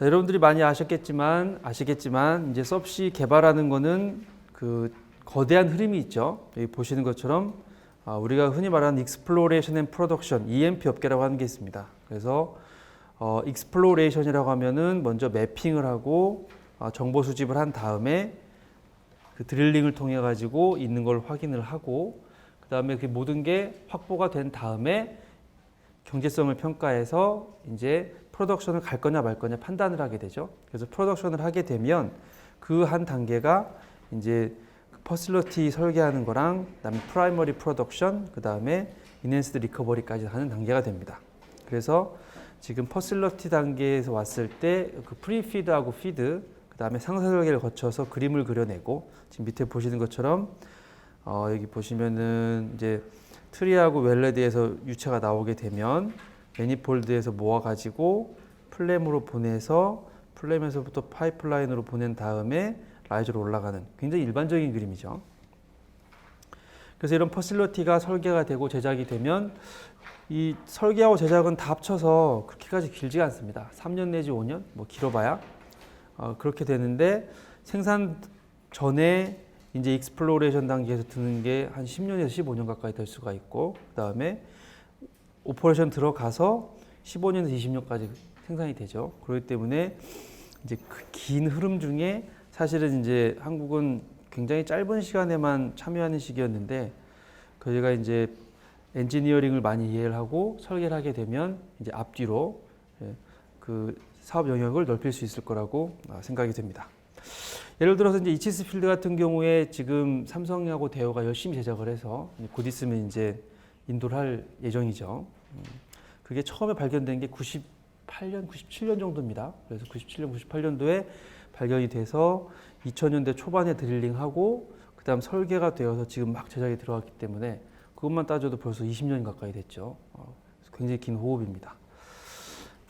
자, 여러분들이 많이 아시겠지만 이제 서브시 개발하는 거는 그 거대한 흐름이 있죠. 여기 보시는 것처럼 우리가 흔히 말하는 익스플로레이션 앤 프로덕션 (EMP) 업계라고 하는 게 있습니다. 그래서 익스플로레이션이라고 하면은 먼저 매핑을 하고 정보 수집을 한 다음에 그 드릴링을 통해 가지고 있는 걸 확인을 하고, 그 다음에 그 모든 게 확보가 된 다음에 경제성을 평가해서 이제 프로덕션을 갈 거냐 말 거냐 판단을 하게 되죠. 그래서 프로덕션을 하게 되면 그 한 단계가 이제 퍼실러티 설계하는 거랑, 그다음에 프라이머리 프로덕션, 그다음에 인핸스드 리커버리까지 하는 단계가 됩니다. 그래서 지금 퍼실러티 단계에서 왔을 때 그 프리피드하고 피드, 그다음에 상세 설계를 거쳐서 그림을 그려내고, 지금 밑에 보시는 것처럼 여기 보시면은 이제 트리하고 웰레드에서 유체가 나오게 되면 매니폴드에서 모아가지고 플램으로 보내서 플램에서부터 파이프라인으로 보낸 다음에 라이저로 올라가는 굉장히 일반적인 그림이죠. 그래서 이런 퍼실러티가 설계가 되고 제작이 되면 이 설계하고 제작은 다 합쳐서 그렇게까지 길지가 않습니다. 3년 내지 5년, 뭐 길어봐야 그렇게 되는데, 생산 전에 이제 익스플로레이션 단계에서 드는 게 한 10년에서 15년 가까이 될 수가 있고, 그 다음에 오퍼레이션 들어가서 15년에서 20년까지 생산이 되죠. 그렇기 때문에 이제 그 긴 흐름 중에 사실은 이제 한국은 굉장히 짧은 시간에만 참여하는 시기였는데, 저희가 이제 엔지니어링을 많이 이해를 하고 설계를 하게 되면 이제 앞뒤로 그 사업 영역을 넓힐 수 있을 거라고 생각이 됩니다. 예를 들어서 이제 이치스 필드 같은 경우에 지금 삼성하고 대우가 열심히 제작을 해서 곧 있으면 이제 인도를 할 예정이죠. 그게 처음에 발견된 게 98년, 97년 정도입니다. 그래서 97년, 98년도에 발견이 돼서 2000년대 초반에 드릴링하고 그다음 설계가 되어서 지금 막 제작이 들어갔기 때문에 그것만 따져도 벌써 20년 가까이 됐죠. 굉장히 긴 호흡입니다.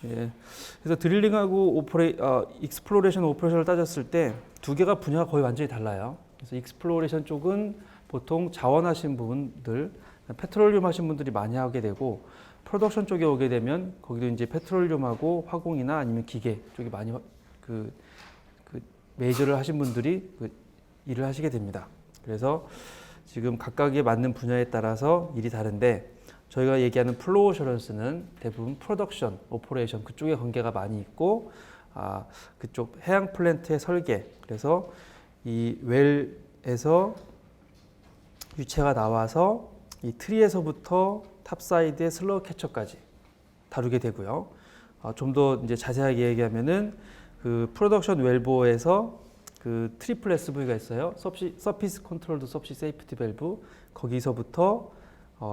예. 그래서 드릴링하고 익스플로레이션, 오퍼레이션을 따졌을 때 두 개가 분야가 거의 완전히 달라요. 그래서 익스플로레이션 쪽은 보통 자원하신 분들, 페트롤리움 하신 분들이 많이 하게 되고, 프로덕션 쪽에 오게 되면 거기도 이제 페트롤리움하고 화공이나 아니면 기계 쪽에 많이 그 메이저를 하신 분들이 일을 하시게 됩니다. 그래서 지금 각각에 맞는 분야에 따라서 일이 다른데, 저희가 얘기하는 플로우 어셔런스는 대부분 프로덕션, 오퍼레이션 그쪽에 관계가 많이 있고, 그쪽 해양 플랜트의 설계, 그래서 이 웰에서 유체가 나와서 이 트리에서부터 탑사이드의 슬로우 캐처까지 다루게 되고요. 좀 더 이제 자세하게 얘기하면은 그 프로덕션 웰보에서 그 트리플 SV가 있어요. 서피스 컨트롤드 서비스 세이프티 밸브, 거기서부터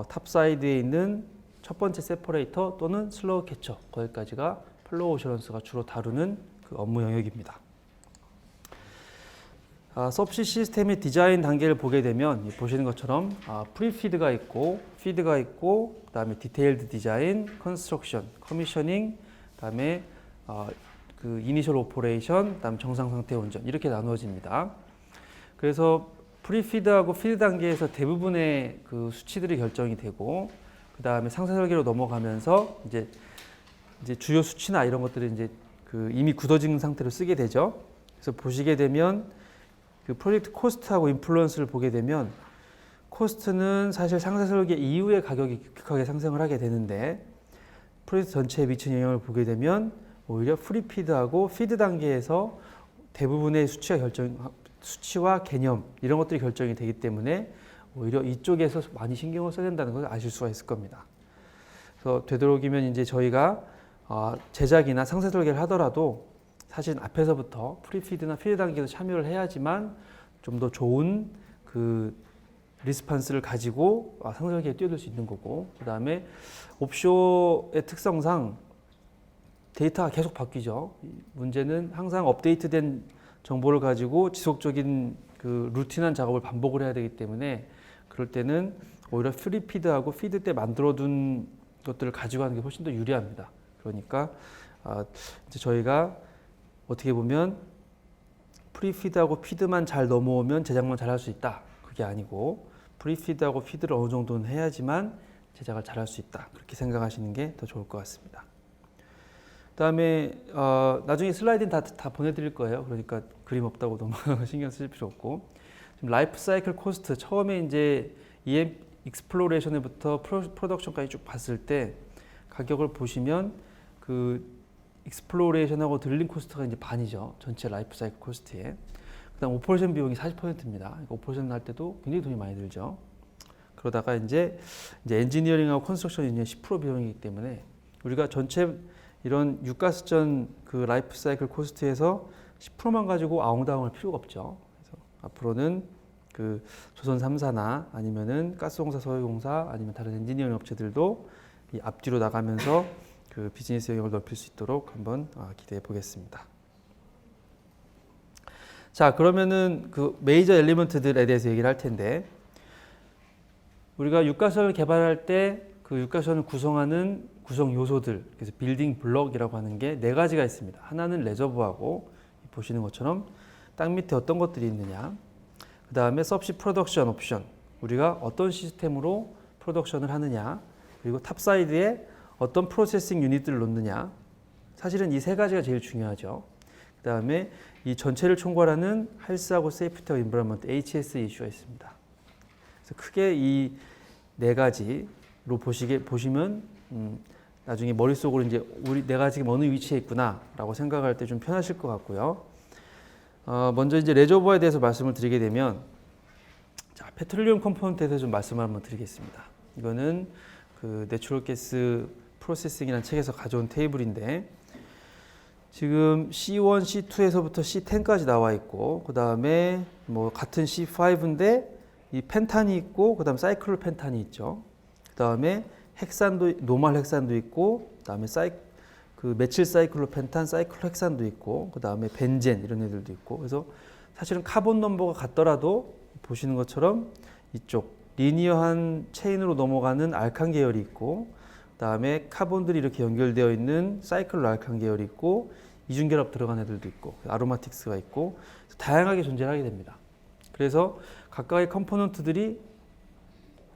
탑사이드에 있는 첫 번째 세퍼레이터 또는 슬로우 캐처, 거기까지가 플로우 어셔런스가 주로 다루는 그 업무 영역입니다. 서브시 시스템의 디자인 단계를 보게 되면 보시는 것처럼 프리피드가 있고 피드가 있고, 그다음에 디테일드 디자인, 컨스트럭션, 커미셔닝, 그다음에 그 이니셜 오퍼레이션, 그다음 정상 상태 운전, 이렇게 나누어집니다. 그래서 프리피드하고 피드 단계에서 대부분의 그 수치들이 결정이 되고, 그 다음에 상세 설계로 넘어가면서 이제 주요 수치나 이런 것들을 이제 그 이미 굳어진 상태로 쓰게 되죠. 그래서 보시게 되면 그 프로젝트 코스트하고 인플루언스를 보게 되면, 코스트는 사실 상세 설계 이후에 가격이 급격하게 상승을 하게 되는데, 프로젝트 전체에 미치는 영향을 보게 되면 오히려 프리피드하고 피드 단계에서 대부분의 수치와 개념 이런 것들이 결정이 되기 때문에 오히려 이쪽에서 많이 신경을 써야 된다는 걸 아실 수가 있을 겁니다. 그래서 되도록이면 이제 저희가 제작이나 상세 설계를 하더라도 사실 앞에서부터 프리피드나 피드 단계에서 참여를 해야지만 좀 더 좋은 그 리스판스를 가지고 상세 설계에 뛰어들 수 있는 거고, 그 다음에 옵쇼의 특성상 데이터가 계속 바뀌죠. 문제는 항상 업데이트된 정보를 가지고 지속적인 그 루틴한 작업을 반복을 해야 되기 때문에, 그럴 때는 오히려 프리피드하고 피드 때 만들어둔 것들을 가지고 하는 게 훨씬 더 유리합니다. 그러니까 이제 저희가 어떻게 보면 프리피드하고 피드만 잘 넘어오면 제작만 잘 할 수 있다, 그게 아니고 프리피드하고 피드를 어느 정도는 해야지만 제작을 잘 할 수 있다, 그렇게 생각하시는 게 더 좋을 것 같습니다. 그다음에 나중에 슬라이드는 다 보내드릴 거예요. 그러니까 그림 없다고 너무 신경 쓰실 필요 없고, 지금 라이프 사이클 코스트 처음에 이제 EM 익스플로레이션부터 프로덕션까지 쭉 봤을 때 가격을 보시면 그 익스플로레이션하고 드릴링 코스트가 이제 반이죠. 전체 라이프 사이클 코스트에. 그다음 오퍼레이션 비용이 40%입니다. 그러니까 오퍼레이션 할 때도 굉장히 돈이 많이 들죠. 그러다가 이제 엔지니어링하고 컨스트럭션이 이제 10% 비용이기 때문에 우리가 전체 이런 유가스전 그 라이프 사이클 코스트에서 10%만 가지고 아웅다웅할 필요가 없죠. 그래서 앞으로는 그 조선 3사나 아니면은 가스공사, 석유공사 아니면 다른 엔지니어링 업체들도 이 앞뒤로 나가면서 그 비즈니스 영역을 넓힐 수 있도록 한번 기대해 보겠습니다. 자, 그러면은 그 메이저 엘리먼트들에 대해서 얘기를 할 텐데, 우리가 유가선을 개발할 때 그 유가선을 구성하는 구성 요소들, 그래서 빌딩 블럭이라고 하는 게 4가지가 있습니다. 하나는 레저브하고 보시는 것처럼 땅 밑에 어떤 것들이 있느냐, 그 다음에 서브시 프로덕션 옵션, 우리가 어떤 시스템으로 프로덕션을 하느냐, 그리고 탑사이드에 어떤 프로세싱 유닛들을 놓느냐. 사실은 이 3가지가 제일 중요하죠. 그 다음에 이 전체를 총괄하는 헬스하고 세이프티와 인바이러먼트 HSE 이슈가 있습니다. 그래서 크게 이 4가지로 보시면 나중에 머릿속으로 이제 우리 4가지가 어느 위치에 있구나라고 생각할 때 좀 편하실 것 같고요. 먼저 이제 레저버에 대해서 말씀을 드리게 되면, 자, 페트롤리움 컴포넌트에 대해서 좀 말씀을 한번 드리겠습니다. 이거는 그 내추럴 가스 프로세싱이라는 책에서 가져온 테이블인데, 지금 C1, C2에서부터 C10까지 나와 있고, 그 다음에 뭐 같은 C5인데 이 펜탄이 있고, 그 다음 사이클로 펜탄이 있죠. 그 다음에 헥산도, 노멀 헥산도 있고, 그 다음에 그 메칠 사이클로 펜탄, 사이클로 헥산도 있고, 그 다음에 벤젠 이런 애들도 있고. 그래서 사실은 카본 넘버가 같더라도 보시는 것처럼 이쪽 리니어한 체인으로 넘어가는 알칸 계열이 있고, 그 다음에 카본들이 이렇게 연결되어 있는 사이클로 알칸 계열이 있고, 이중결합 들어간 애들도 있고, 아로마틱스가 있고, 다양하게 존재하게 됩니다. 그래서 각각의 컴포넌트들이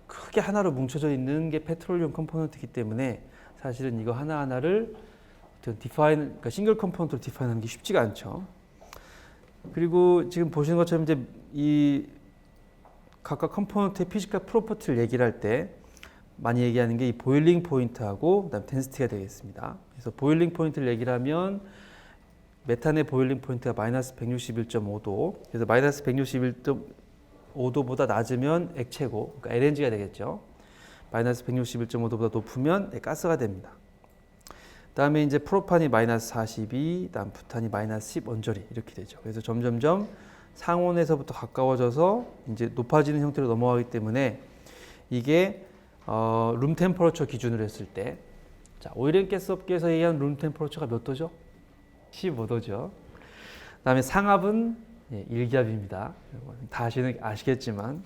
크게 하나로 뭉쳐져 있는 게 페트롤리움 컴포넌트이기 때문에 사실은 이거 하나하나를 그러니까 싱글 컴포넌트로 디파인하는 게 쉽지가 않죠. 그리고 지금 보시는 것처럼 이제 이 각각 컴포넌트의 피지컬 프로퍼티를 얘기를 할 때 많이 얘기하는 게 이 보일링 포인트하고 그다음 덴시티가 되겠습니다. 그래서 보일링 포인트를 얘기를 하면 메탄의 보일링 포인트가 마이너스 161.5도, 그래서 마이너스 161.5도보다 낮으면 액체고, 그러니까 LNG가 되겠죠. 마이너스 161.5도보다 높으면 가스가 됩니다. 다음에 이제 프로판이 마이너스 42, 다음 부탄이 마이너스 10 언저리 이렇게 되죠. 그래서 점점점 상온에서부터 가까워져서 이제 높아지는 형태로 넘어가기 때문에 이게 룸 템퍼러처 기준으로 했을 때, 자, 오일앤가스 업계에서 얘기하는 룸 템퍼러처가 몇 도죠? 15도죠. 그다음에 상압은 1기압입니다. 다 아시겠지만,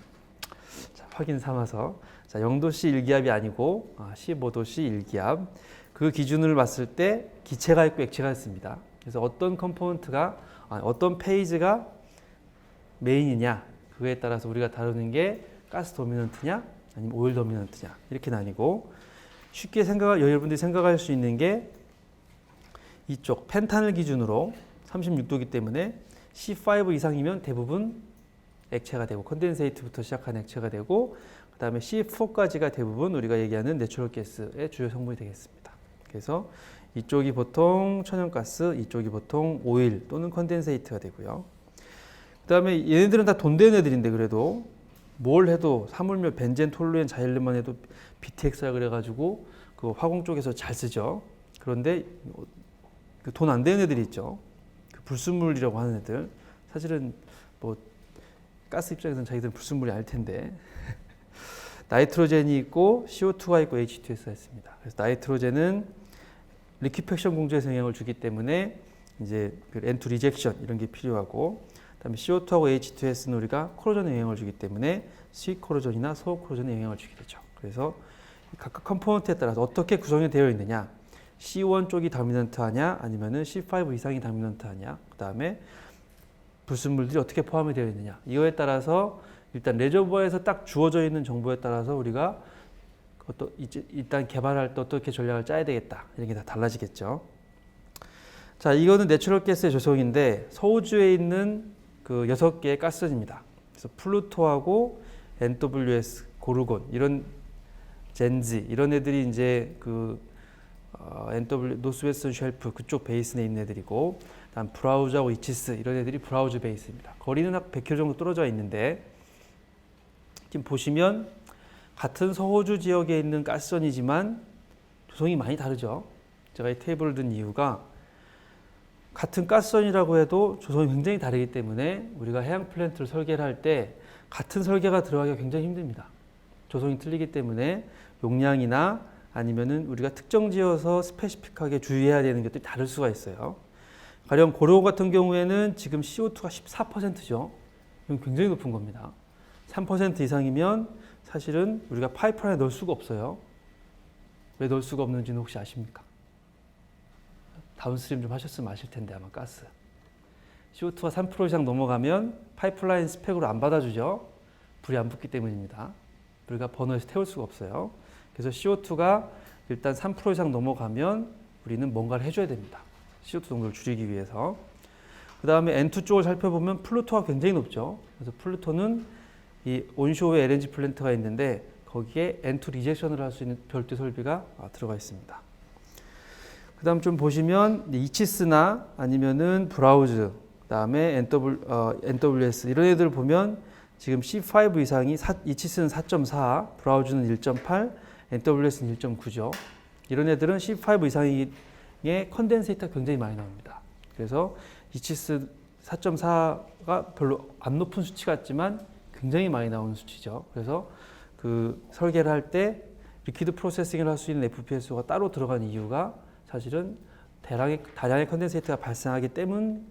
자, 확인 삼아서, 자, 0도씨 1기압이 아니고 15도씨 1기압. 그 기준을 봤을 때 기체가 있고 액체가 있습니다. 그래서 어떤 컴포넌트가, 어떤 페이지가 메인이냐, 그거에 따라서 우리가 다루는 게 가스 도미넌트냐 아니면 오일 도미넌트냐 이렇게 나뉘고, 쉽게 여러분들이 생각할 수 있는 게 이쪽 펜탄을 기준으로 36도이기 때문에 C5 이상이면 대부분 액체가 되고, 컨덴세이트부터 시작한 액체가 되고, 그 다음에 C4까지가 대부분 우리가 얘기하는 내추럴 가스의 주요 성분이 되겠습니다. 그래서 이쪽이 보통 천연가스, 이쪽이 보통 오일 또는 컨덴세이트가 되고요. 그 다음에 얘네들은 다 돈 되는 애들인데, 그래도 뭘 해도 사물며 벤젠, 톨루엔, 자일르만 해도 BTX라 그래가지고 그 화공 쪽에서 잘 쓰죠. 그런데 그 돈 안 되는 애들이 있죠. 그 불순물이라고 하는 애들. 사실은 뭐 가스 입장에서는 자기들은 불순물이 아닐 텐데 나이트로젠이 있고 CO2가 있고 H2S가 있습니다. 그래서 나이트로젠은 리퀴팩션 공조에서 영향을 주기 때문에 이제 그 N2 리젝션 이런 게 필요하고, 그다음에 CO2하고 H2S는 우리가 코로전에 영향을 주기 때문에 스윗 코로전이나 소호 코로전에 영향을 주게 되죠. 그래서 각각 컴포넌트에 따라서 어떻게 구성이 되어 있느냐, C1 쪽이 다미넌트하냐 아니면은 C5 이상이 다미넌트하냐, 그다음에 불순물들이 어떻게 포함이 되어 있느냐, 이거에 따라서 일단 레저버에서 딱 주어져 있는 정보에 따라서 우리가 일단 개발할 때 어떻게 전략을 짜야 되겠다, 이런 게 다 달라지겠죠. 자, 이거는 내추럴 가스의 조성인데 서우주에 있는 그 6개의 가스입니다. 그래서 플루토하고 NWS, 고르곤 이런 젠지 이런 애들이 이제 그 NW 노스웨스턴 쉘프 그쪽 베이스에 있는 애들이고, 다음 브라우즈하고 이치스 이런 애들이 브라우즈 베이스입니다. 거리는 약 100km 정도 떨어져 있는데 지금 보시면 같은 서호주 지역에 있는 가스선이지만 조성이 많이 다르죠. 제가 이 테이블을 든 이유가 같은 가스선이라고 해도 조성이 굉장히 다르기 때문에 우리가 해양 플랜트를 설계를 할 때 같은 설계가 들어가기가 굉장히 힘듭니다. 조성이 틀리기 때문에 용량이나 아니면은 우리가 특정 지어서 스페시픽하게 주의해야 되는 것들이 다를 수가 있어요. 가령 고르곤 같은 경우에는 지금 CO2가 14%죠. 이건 굉장히 높은 겁니다. 3% 이상이면 사실은 우리가 파이프라인에 넣을 수가 없어요. 왜 넣을 수가 없는지는 혹시 아십니까? 다운스트림 좀 하셨으면 아실 텐데 아마 가스. CO2가 3% 이상 넘어가면 파이프라인 스펙으로 안 받아주죠. 불이 안 붙기 때문입니다. 우리가 버너에서 태울 수가 없어요. 그래서 CO2가 일단 3% 이상 넘어가면 우리는 뭔가를 해줘야 됩니다. CO2 농도를 줄이기 위해서. 그 다음에 N2 쪽을 살펴보면 플루토가 굉장히 높죠. 그래서 플루토는 이 온쇼어에 LNG 플랜트가 있는데 거기에 N2 리젝션을 할 수 있는 별도 설비가 들어가 있습니다. 그 다음 좀 보시면 이치스나 아니면은 브라우즈, 그 다음에 NWS 이런 애들 보면 지금 C5 이상이 이치스는 4.4, 브라우즈는 1.8, NWS는 1.9죠. 이런 애들은 C5 이상의 컨덴세이터가 굉장히 많이 나옵니다. 그래서 이치스 4.4가 별로 안 높은 수치 같지만 굉장히 많이 나오는 수치죠. 그래서 그 설계를 할 때 리퀴드 프로세싱을 할 수 있는 FPSO가 따로 들어간 이유가 사실은 다량의 컨덴세이터가 발생하기 때문인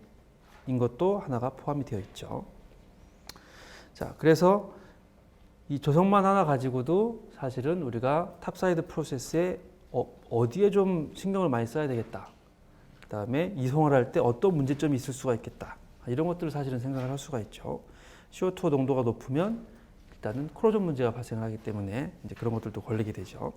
것도 하나가 포함이 되어 있죠. 자, 그래서 이 조성만 하나 가지고도 사실은 우리가 탑사이드 프로세스에 어디에 좀 신경을 많이 써야 되겠다. 그 다음에 이송을 할 때 어떤 문제점이 있을 수가 있겠다. 이런 것들을 사실은 생각을 할 수가 있죠. CO2 농도가 높으면 일단은 코로전 문제가 발생하기 때문에 이제 그런 것들도 걸리게 되죠.